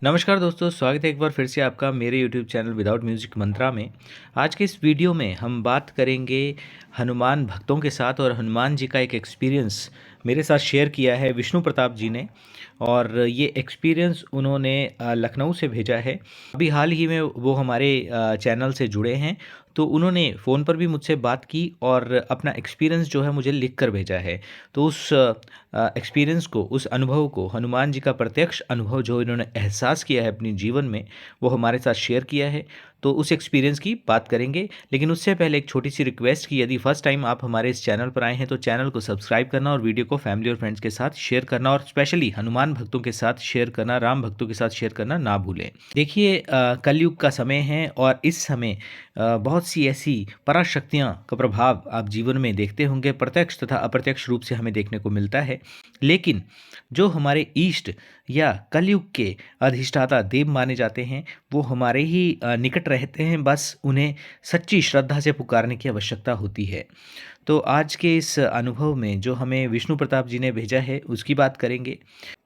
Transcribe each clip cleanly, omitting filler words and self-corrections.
नमस्कार दोस्तों, स्वागत है एक बार फिर से आपका मेरे YouTube चैनल विदाउट म्यूजिक मंत्रा में। आज के इस वीडियो में हम बात करेंगे हनुमान भक्तों के साथ, और हनुमान जी का एक एक्सपीरियंस मेरे साथ शेयर किया है विष्णु प्रताप जी ने। और ये एक्सपीरियंस उन्होंने लखनऊ से भेजा है। अभी हाल ही में वो हमारे चैनल से जुड़े हैं, तो उन्होंने फ़ोन पर भी मुझसे बात की और अपना एक्सपीरियंस जो है मुझे लिख कर भेजा है। तो उस एक्सपीरियंस को, उस अनुभव को, हनुमान जी का प्रत्यक्ष अनुभव जो इन्होंने एहसास किया है अपने जीवन में, वो हमारे साथ शेयर किया है। तो उस एक्सपीरियंस की बात करेंगे, लेकिन उससे पहले एक छोटी सी रिक्वेस्ट कि यदि फर्स्ट टाइम आप हमारे इस चैनल पर आए हैं तो चैनल को सब्सक्राइब करना और वीडियो को फैमिली और फ्रेंड्स के साथ शेयर करना, और स्पेशली हनुमान भक्तों के साथ शेयर करना, राम भक्तों के साथ शेयर करना ना भूलें। देखिए, कलयुग का समय है और इस समय बहुत सी ऐसी पराशक्तियाँ का प्रभाव आप जीवन में देखते होंगे, प्रत्यक्ष तथा अप्रत्यक्ष रूप से हमें देखने को मिलता है। लेकिन जो हमारे ईष्ट या कलयुग के अधिष्ठाता देव माने जाते हैं, वो हमारे ही निकट रहते हैं। बस उन्हें सच्ची श्रद्धा से पुकारने की आवश्यकता होती है। तो आज के इस अनुभव में जो हमें विष्णु प्रताप जी ने भेजा है उसकी बात करेंगे।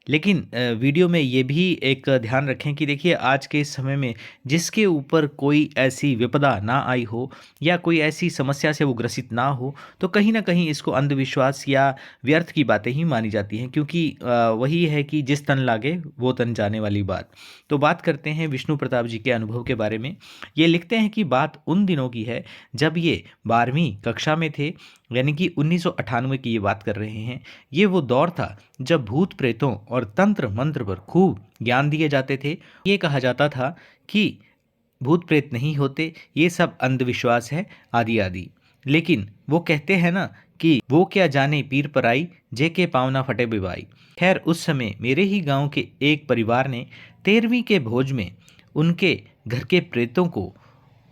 लेकिन वीडियो में ये भी एक ध्यान रखें कि देखिए, आज के इस समय में जिसके ऊपर कोई ऐसी विपदा ना आई हो या कोई ऐसी समस्या से वो ग्रसित ना हो, तो कहीं ना कहीं इसको अंधविश्वास या व्यर्थ की बातें ही मानी जाती हैं, क्योंकि वही है कि जिस तन लागे वो तन जाने वाली बात। तो बात करते हैं विष्णु प्रताप जी के अनुभव के बारे में। ये लिखते हैं कि बात उन दिनों की है जब ये 12वीं कक्षा में थे, यानी कि 1998 की ये बात कर रहे हैं। ये वो दौर था जब भूत प्रेतों और तंत्र मंत्र पर खूब ज्ञान दिए जाते थे। ये कहा जाता था कि भूत प्रेत नहीं होते, ये सब अंधविश्वास है, आदि आदि। लेकिन वो कहते हैं ना कि वो क्या जाने पीर पराई, जे के पाँव ना फटे बिबाई। खैर, उस समय मेरे ही गांव के एक परिवार ने 13वीं के भोज में उनके घर के प्रेतों को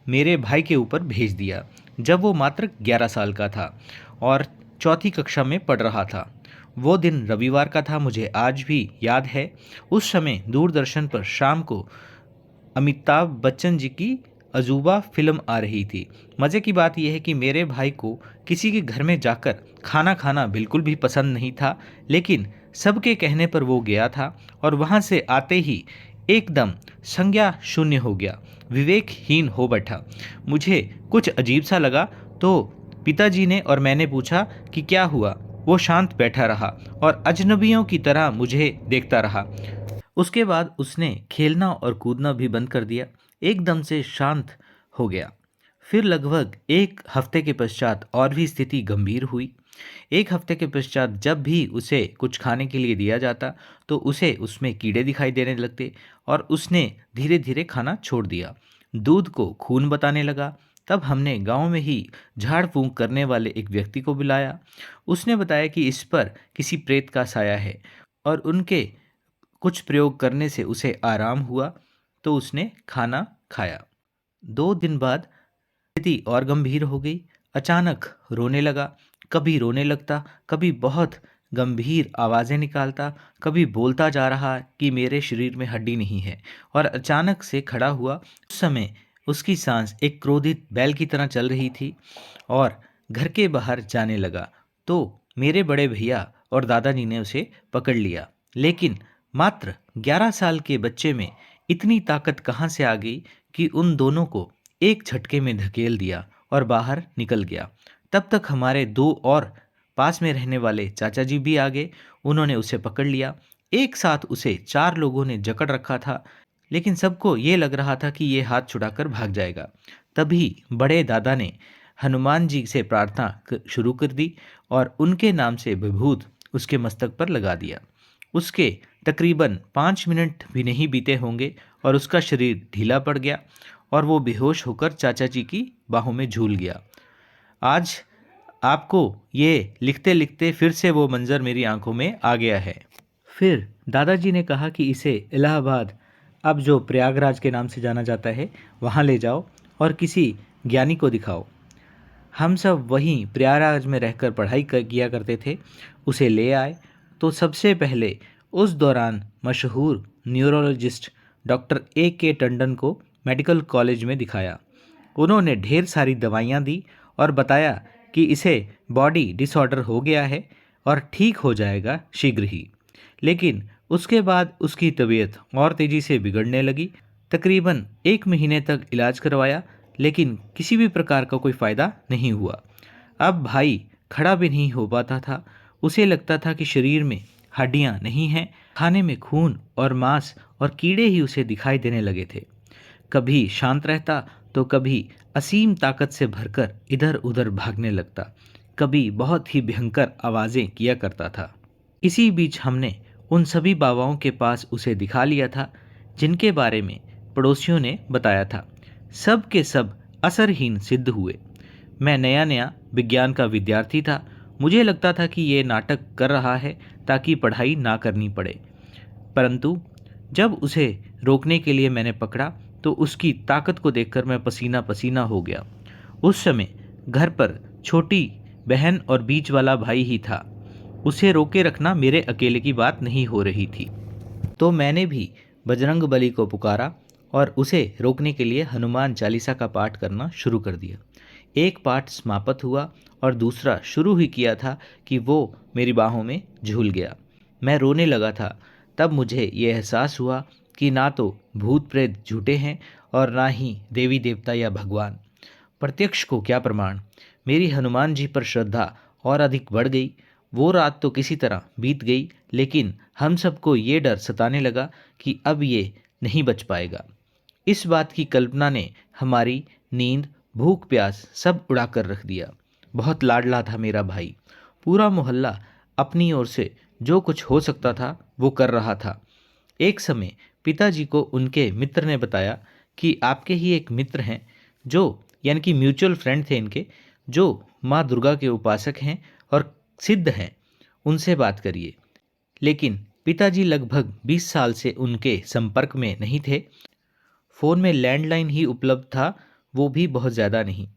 मेरे भाई के ऊपर भेज दिया, जब वो मात्र 11 साल का था और चौथी कक्षा में पढ़ रहा था। वो दिन रविवार का था, मुझे आज भी याद है। उस समय दूरदर्शन पर शाम को अमिताभ बच्चन जी की अजूबा फिल्म आ रही थी। मज़े की बात यह है कि मेरे भाई को किसी के घर में जाकर खाना खाना बिल्कुल भी पसंद नहीं था, लेकिन सबके कहने पर वो गया था और वहाँ से आते ही एकदम संज्ञा शून्य हो गया, विवेकहीन हो बैठा। मुझे कुछ अजीब सा लगा, तो पिताजी ने और मैंने पूछा कि क्या हुआ। वो शांत बैठा रहा और अजनबियों की तरह मुझे देखता रहा। उसके बाद उसने खेलना और कूदना भी बंद कर दिया, एकदम से शांत हो गया। फिर लगभग एक हफ्ते के पश्चात और भी स्थिति गंभीर हुई। एक हफ्ते के पश्चात जब भी उसे कुछ खाने के लिए दिया जाता तो उसे उसमें कीड़े दिखाई देने लगते और उसने धीरे धीरे खाना छोड़ दिया। दूध को खून बताने लगा। तब हमने गांव में ही झाड़ फूंक करने वाले एक व्यक्ति को बुलाया। उसने बताया कि इस पर किसी प्रेत का साया है और उनके कुछ प्रयोग करने से उसे आराम हुआ, तो उसने खाना खाया। 2 दिन बाद स्थिति और गंभीर हो गई। अचानक रोने लगा, कभी रोने लगता, कभी बहुत गंभीर आवाज़ें निकालता, कभी बोलता जा रहा कि मेरे शरीर में हड्डी नहीं है, और अचानक से खड़ा हुआ। उस समय उसकी सांस एक क्रोधित बैल की तरह चल रही थी और घर के बाहर जाने लगा। तो मेरे बड़े भैया और दादाजी ने उसे पकड़ लिया, लेकिन मात्र 11 साल के बच्चे में इतनी ताकत कहाँ से आ गई कि उन दोनों को एक झटके में धकेल दिया और बाहर निकल गया। तब तक हमारे 2 और पास में रहने वाले चाचा जी भी आ गए। उन्होंने उसे पकड़ लिया। एक साथ उसे 4 लोगों ने जकड़ रखा था, लेकिन सबको ये लग रहा था कि ये हाथ छुड़ाकर भाग जाएगा। तभी बड़े दादा ने हनुमान जी से प्रार्थना शुरू कर दी और उनके नाम से विभूत उसके मस्तक पर लगा दिया। उसके तकरीबन 5 मिनट भी नहीं बीते होंगे और उसका शरीर ढीला पड़ गया और वो बेहोश होकर चाचा जी की बाहों में झूल गया। आज आपको ये लिखते लिखते फिर से वो मंजर मेरी आंखों में आ गया है। फिर दादाजी ने कहा कि इसे इलाहाबाद, अब जो प्रयागराज के नाम से जाना जाता है, वहाँ ले जाओ और किसी ज्ञानी को दिखाओ। हम सब वहीं प्रयागराज में रहकर पढ़ाई किया करते थे। उसे ले आए तो सबसे पहले उस दौरान मशहूर न्यूरोलॉजिस्ट डॉक्टर A.K. टंडन को मेडिकल कॉलेज में दिखाया। उन्होंने ढेर सारी दवाइयाँ दी और बताया कि इसे बॉडी डिसऑर्डर हो गया है और ठीक हो जाएगा शीघ्र ही। लेकिन उसके बाद उसकी तबीयत और तेज़ी से बिगड़ने लगी। तकरीबन 1 महीने तक इलाज करवाया, लेकिन किसी भी प्रकार का कोई फ़ायदा नहीं हुआ। अब भाई खड़ा भी नहीं हो पाता था। उसे लगता था कि शरीर में हड्डियां नहीं हैं, खाने में खून और मांस और कीड़े ही उसे दिखाई देने लगे थे। कभी शांत रहता तो कभी असीम ताकत से भरकर इधर उधर भागने लगता, कभी बहुत ही भयंकर आवाज़ें किया करता था। इसी बीच हमने उन सभी बाबाओं के पास उसे दिखा लिया था जिनके बारे में पड़ोसियों ने बताया था। सब के सब असरहीन सिद्ध हुए। मैं नया नया विज्ञान का विद्यार्थी था। मुझे लगता था कि ये नाटक कर रहा है ताकि पढ़ाई ना करनी पड़े, परंतु जब उसे रोकने के लिए मैंने पकड़ा तो उसकी ताकत को देखकर मैं पसीना पसीना हो गया। उस समय घर पर छोटी बहन और बीच वाला भाई ही था। उसे रोके रखना मेरे अकेले की बात नहीं हो रही थी, तो मैंने भी बजरंग बली को पुकारा और उसे रोकने के लिए हनुमान चालीसा का पाठ करना शुरू कर दिया। एक पाठ समाप्त हुआ और दूसरा शुरू ही किया था कि वो मेरी बाहों में झूल गया। मैं रोने लगा था। तब मुझे ये एहसास हुआ कि ना तो भूत प्रेत झूठे हैं और ना ही देवी देवता या भगवान। प्रत्यक्ष को क्या प्रमाण। मेरी हनुमान जी पर श्रद्धा और अधिक बढ़ गई। वो रात तो किसी तरह बीत गई, लेकिन हम सबको ये डर सताने लगा कि अब ये नहीं बच पाएगा। इस बात की कल्पना ने हमारी नींद, भूख प्यास सब उड़ा कर रख दिया। बहुत लाडला था मेरा भाई। पूरा मोहल्ला अपनी ओर से जो कुछ हो सकता था वो कर रहा था। एक समय पिताजी को उनके मित्र ने बताया कि आपके ही एक मित्र हैं जो, यानी कि म्यूचुअल फ्रेंड थे इनके, जो माँ दुर्गा के उपासक हैं और सिद्ध हैं, उनसे बात करिए। लेकिन पिताजी लगभग 20 साल से उनके संपर्क में नहीं थे। फ़ोन में लैंडलाइन ही उपलब्ध था, वो भी बहुत ज़्यादा नहीं।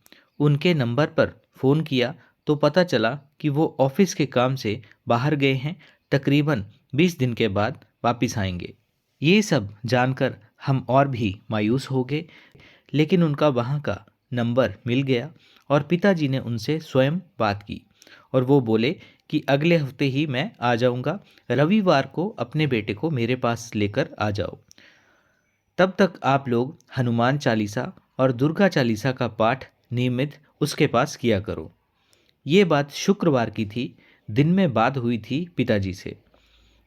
उनके नंबर पर फ़ोन किया तो पता चला कि वो ऑफिस के काम से बाहर गए हैं, तकरीबन 20 दिन के बाद वापस आएंगे। ये सब जानकर हम और भी मायूस हो गए, लेकिन उनका वहाँ का नंबर मिल गया और पिताजी ने उनसे स्वयं बात की और वो बोले कि अगले हफ्ते ही मैं आ जाऊँगा, रविवार को अपने बेटे को मेरे पास लेकर आ जाओ। तब तक आप लोग हनुमान चालीसा और दुर्गा चालीसा का पाठ नियमित उसके पास किया करो। ये बात शुक्रवार की थी। दिन में बात हुई थी पिताजी से।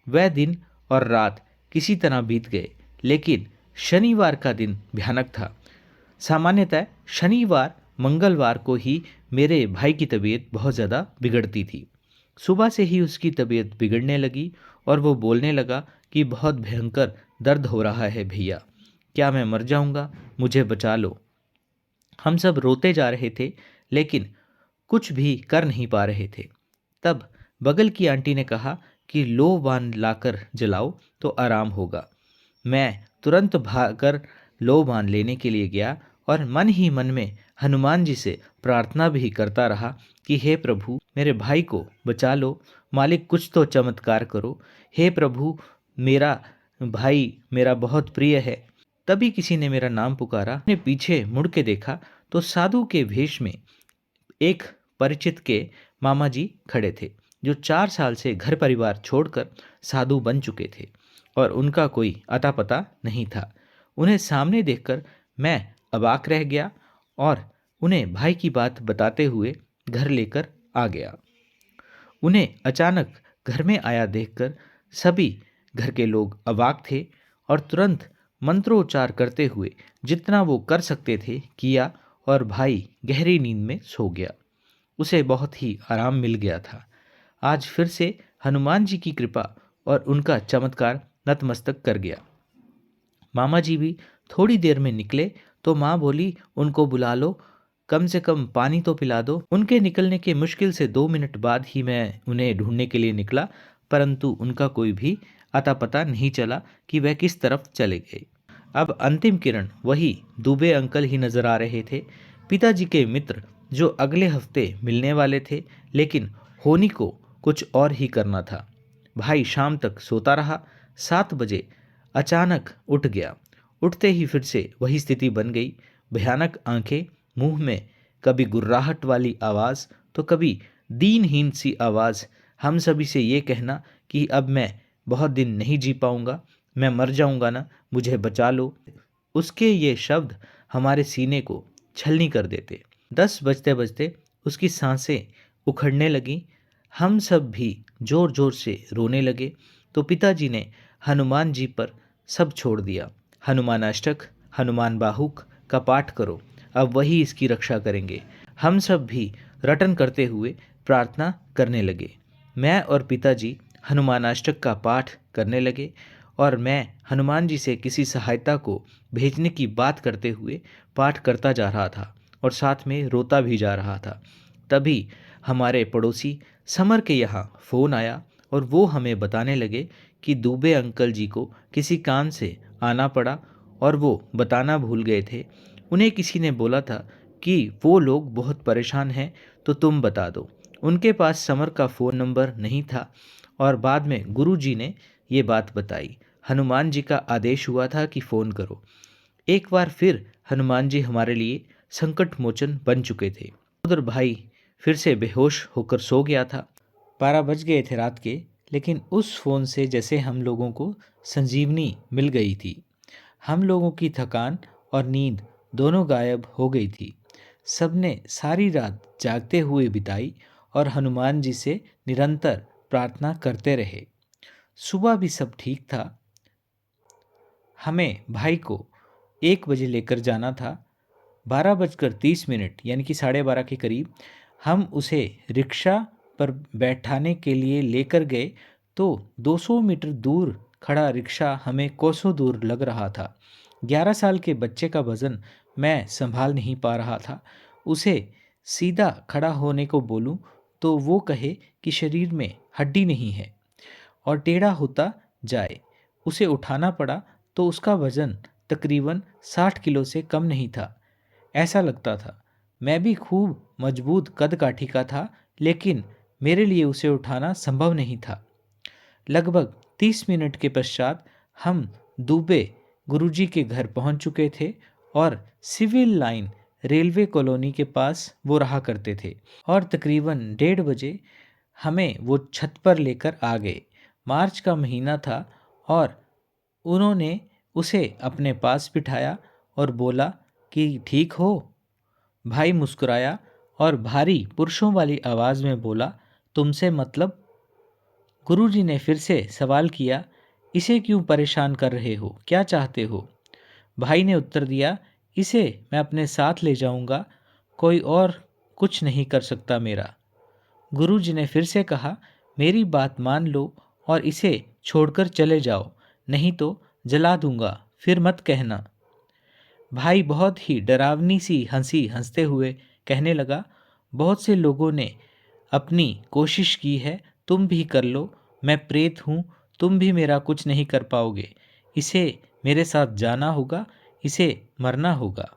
वह दिन और रात किसी तरह बीत गए, लेकिन शनिवार का दिन भयानक था। सामान्यतः शनिवार मंगलवार को ही मेरे भाई की तबीयत बहुत ज़्यादा बिगड़ती थी। सुबह से ही उसकी तबीयत बिगड़ने लगी और वो बोलने लगा कि बहुत भयंकर दर्द हो रहा है भैया, क्या मैं मर जाऊंगा, मुझे बचा लो। हम सब रोते जा रहे थे, लेकिन कुछ भी कर नहीं पा रहे थे। तब बगल की आंटी ने कहा कि लो वान लाकर जलाओ तो आराम होगा। मैं तुरंत भागकर लो वान लेने के लिए गया और मन ही मन में हनुमान जी से प्रार्थना भी करता रहा कि हे प्रभु मेरे भाई को बचा लो, मालिक कुछ तो चमत्कार करो, हे प्रभु मेरा भाई मेरा बहुत प्रिय है। तभी किसी ने मेरा नाम पुकारा। मैंने पीछे मुड़ के देखा तो साधु के वेश में एक परिचित के मामा जी खड़े थे, जो 4 साल से घर परिवार छोड़कर साधु बन चुके थे और उनका कोई अता पता नहीं था। उन्हें सामने देखकर मैं अबाक रह गया और उन्हें भाई की बात बताते हुए घर लेकर आ गया। उन्हें अचानक घर में आया देखकर सभी घर के लोग अवाक थे और तुरंत मंत्रोच्चार करते हुए जितना वो कर सकते थे किया और भाई गहरी नींद में सो गया। उसे बहुत ही आराम मिल गया था। आज फिर से हनुमान जी की कृपा और उनका चमत्कार नतमस्तक कर गया। मामा जी भी थोड़ी देर में निकले तो माँ बोली उनको बुला लो, कम से कम पानी तो पिला दो। उनके निकलने के मुश्किल से 2 मिनट बाद ही मैं उन्हें ढूंढने के लिए निकला, परंतु उनका कोई भी अता पता नहीं चला कि वह किस तरफ चले गए। अब अंतिम किरण वही दुबे अंकल ही नजर आ रहे थे, पिताजी के मित्र जो अगले हफ्ते मिलने वाले थे, लेकिन होनी को कुछ और ही करना था। भाई शाम तक सोता रहा। 7 बजे अचानक उठ गया। उठते ही फिर से वही स्थिति बन गई। भयानक आंखें, मुंह में कभी गुर्राहट वाली आवाज़ तो कभी दीनहीन सी आवाज़, हम सभी से ये कहना कि अब मैं बहुत दिन नहीं जी पाऊंगा, मैं मर जाऊंगा ना, मुझे बचा लो। उसके ये शब्द हमारे सीने को छलनी कर देते। 10 बजते बजते उसकी सांसें उखड़ने लगीं। हम सब भी जोर जोर से रोने लगे। तो पिताजी ने हनुमान जी पर सब छोड़ दिया। हनुमान अष्टक, हनुमान बाहुक का पाठ करो, अब वही इसकी रक्षा करेंगे। हम सब भी रटन करते हुए प्रार्थना करने लगे। मैं और पिताजी हनुमान अष्टक का पाठ करने लगे और मैं हनुमान जी से किसी सहायता को भेजने की बात करते हुए पाठ करता जा रहा था और साथ में रोता भी जा रहा था। तभी हमारे पड़ोसी समर के यहाँ फ़ोन आया और वो हमें बताने लगे कि दुबे अंकल जी को किसी काम से आना पड़ा और वो बताना भूल गए थे। उन्हें किसी ने बोला था कि वो लोग बहुत परेशान हैं, तो तुम बता दो। उनके पास समर का फ़ोन नंबर नहीं था और बाद में गुरुजी ने ये बात बताई। हनुमान जी का आदेश हुआ था कि फ़ोन करो। एक बार फिर हनुमान जी हमारे लिए संकट मोचन बन चुके थे। उधर भाई फिर से बेहोश होकर सो गया था। 12 बज गए थे रात के, लेकिन उस फ़ोन से जैसे हम लोगों को संजीवनी मिल गई थी। हम लोगों की थकान और नींद दोनों गायब हो गई थी। सबने सारी रात जागते हुए बिताई और हनुमान जी से निरंतर प्रार्थना करते रहे। सुबह भी सब ठीक था। हमें भाई को 1 बजे लेकर जाना था। 12:30 यानी कि 12:30 के करीब हम उसे रिक्शा पर बैठाने के लिए लेकर गए तो 200 मीटर दूर खड़ा रिक्शा हमें कोसों दूर लग रहा था। 11 साल के बच्चे का वज़न मैं संभाल नहीं पा रहा था। उसे सीधा खड़ा होने को बोलूं तो वो कहे कि शरीर में हड्डी नहीं है और टेढ़ा होता जाए। उसे उठाना पड़ा तो उसका वज़न तकरीबन 60 किलो से कम नहीं था। ऐसा लगता था मैं भी खूब मजबूत कद काठी का था, लेकिन मेरे लिए उसे उठाना संभव नहीं था। लगभग 30 मिनट के पश्चात हम दुबे गुरुजी के घर पहुंच चुके थे और सिविल लाइन रेलवे कॉलोनी के पास वो रहा करते थे और तकरीबन 1:30 बजे हमें वो छत पर लेकर आ गए। मार्च का महीना था और उन्होंने उसे अपने पास बिठाया और बोला कि ठीक हो। भाई मुस्कुराया और भारी पुरुषों वाली आवाज़ में बोला, तुमसे मतलब? गुरुजी ने फिर से सवाल किया, इसे क्यों परेशान कर रहे हो, क्या चाहते हो? भाई ने उत्तर दिया, इसे मैं अपने साथ ले जाऊंगा, कोई और कुछ नहीं कर सकता मेरा। गुरुजी ने फिर से कहा, मेरी बात मान लो और इसे छोड़कर चले जाओ, नहीं तो जला दूंगा, फिर मत कहना। भाई बहुत ही डरावनी सी हंसी हंसते हुए कहने लगा, बहुत से लोगों ने अपनी कोशिश की है, तुम भी कर लो। मैं प्रेत हूँ, तुम भी मेरा कुछ नहीं कर पाओगे। इसे मेरे साथ जाना होगा, इसे मरना होगा।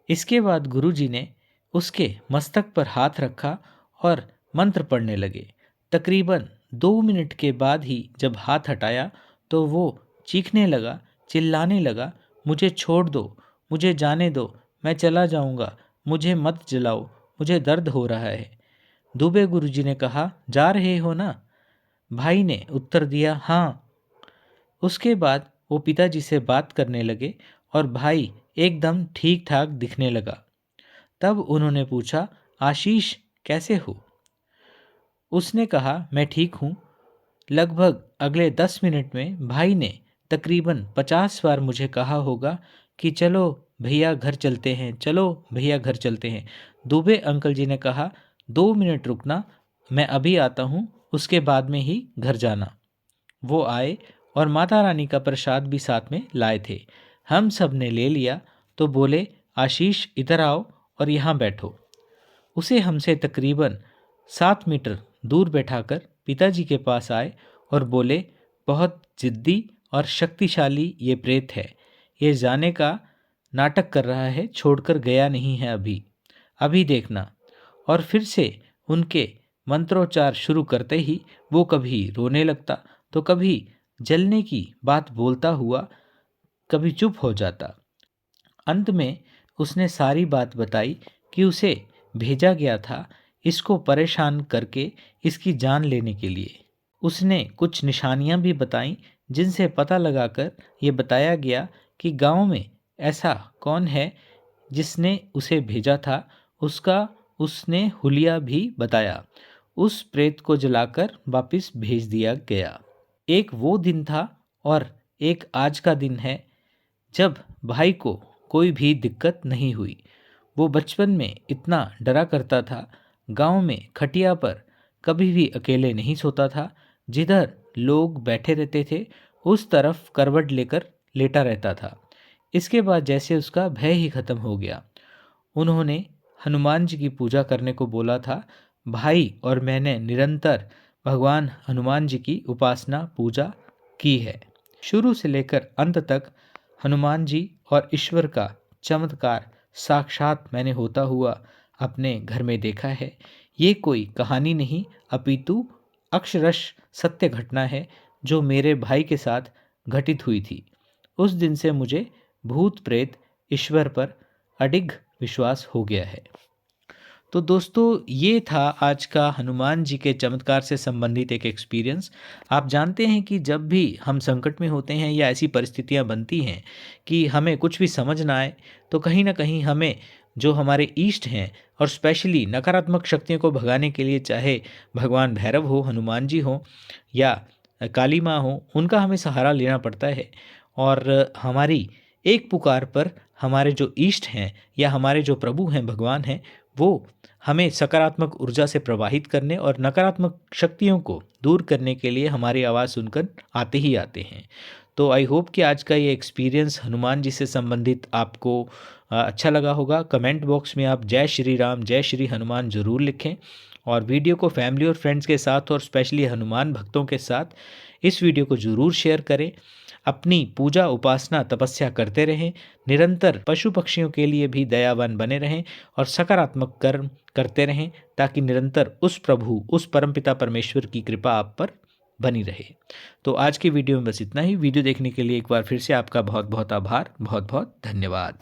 इसके बाद गुरुजी ने उसके मस्तक पर हाथ रखा और मंत्र पढ़ने लगे। तकरीबन 2 मिनट के बाद ही जब हाथ हटाया तो वो चीखने लगा, चिल्लाने लगा, मुझे छोड़ दो, मुझे जाने दो, मैं चला जाऊंगा, मुझे मत जलाओ, मुझे दर्द हो रहा है। दुबे गुरुजी ने कहा, जा रहे हो ना? भाई ने उत्तर दिया, हाँ। उसके बाद वो पिताजी से बात करने लगे और भाई एकदम ठीक ठाक दिखने लगा। तब उन्होंने पूछा, आशीष कैसे हो? उसने कहा, मैं ठीक हूँ। लगभग अगले 10 मिनट में भाई ने तकरीबन 50 बार मुझे कहा होगा कि चलो भैया घर चलते हैं, चलो भैया घर चलते हैं। दुबे अंकल जी ने कहा, 2 मिनट रुकना, मैं अभी आता हूँ, उसके बाद में ही घर जाना। वो आए और माता रानी का प्रसाद भी साथ में लाए थे। हम सब ने ले लिया तो बोले, आशीष इधर आओ और यहाँ बैठो। उसे हमसे तकरीबन 7 मीटर दूर बैठाकर पिताजी के पास आए और बोले, बहुत जिद्दी और शक्तिशाली ये प्रेत है, ये जाने का नाटक कर रहा है, छोड़कर गया नहीं है अभी, अभी देखना। और फिर से उनके मंत्रोच्चार शुरू करते ही वो कभी रोने लगता तो कभी जलने की बात बोलता हुआ कभी चुप हो जाता। अंत में उसने सारी बात बताई कि उसे भेजा गया था इसको परेशान करके इसकी जान लेने के लिए। उसने कुछ निशानियां भी बताईं जिनसे पता लगाकर ये बताया गया कि गांव में ऐसा कौन है जिसने उसे भेजा था। उसका उसने हुलिया भी बताया। उस प्रेत को जलाकर वापस भेज दिया गया। एक वो दिन था और एक आज का दिन है जब भाई को कोई भी दिक्कत नहीं हुई। वो बचपन में इतना डरा करता था। गांव में खटिया पर कभी भी अकेले नहीं सोता था। जिधर लोग बैठे रहते थे उस तरफ करवट लेकर लेटा रहता था। इसके बाद जैसे उसका भय ही खत्म हो गया। उन्होंने हनुमान जी की पूजा करने को बोला था। भाई और मैंने निरंतर भगवान हनुमान जी की उपासना पूजा की है। शुरू से लेकर अंत तक हनुमान जी और ईश्वर का चमत्कार साक्षात मैंने होता हुआ अपने घर में देखा है। ये कोई कहानी नहीं अपितु अक्षरश सत्य घटना है जो मेरे भाई के साथ घटित हुई थी। उस दिन से मुझे भूत प्रेत ईश्वर पर अडिग विश्वास हो गया है। तो दोस्तों ये था आज का हनुमान जी के चमत्कार से संबंधित एक एक्सपीरियंस। आप जानते हैं कि जब भी हम संकट में होते हैं या ऐसी परिस्थितियां बनती हैं कि हमें कुछ भी समझ ना आए, तो कहीं ना कहीं हमें जो हमारे इष्ट हैं और स्पेशली नकारात्मक शक्तियों को भगाने के लिए, चाहे भगवान भैरव हो, हनुमान जी हो या काली माँ हो, उनका हमें सहारा लेना पड़ता है। और हमारी एक पुकार पर हमारे जो इष्ट हैं या हमारे जो प्रभु हैं, भगवान हैं, वो हमें सकारात्मक ऊर्जा से प्रवाहित करने और नकारात्मक शक्तियों को दूर करने के लिए हमारी आवाज़ सुनकर आते ही आते हैं। तो आई होप कि आज का ये एक्सपीरियंस हनुमान जी से संबंधित आपको अच्छा लगा होगा। कमेंट बॉक्स में आप जय श्री राम, जय श्री हनुमान ज़रूर लिखें और वीडियो को फैमिली और फ्रेंड्स के साथ और स्पेशली हनुमान भक्तों के साथ इस वीडियो को ज़रूर शेयर करें। अपनी पूजा उपासना तपस्या करते रहें, निरंतर पशु पक्षियों के लिए भी दयावान बने रहें और सकारात्मक कर्म करते रहें ताकि निरंतर उस प्रभु, उस परमपिता परमेश्वर की कृपा आप पर बनी रहे। तो आज की वीडियो में बस इतना ही। वीडियो देखने के लिए एक बार फिर से आपका बहुत बहुत आभार, बहुत बहुत धन्यवाद।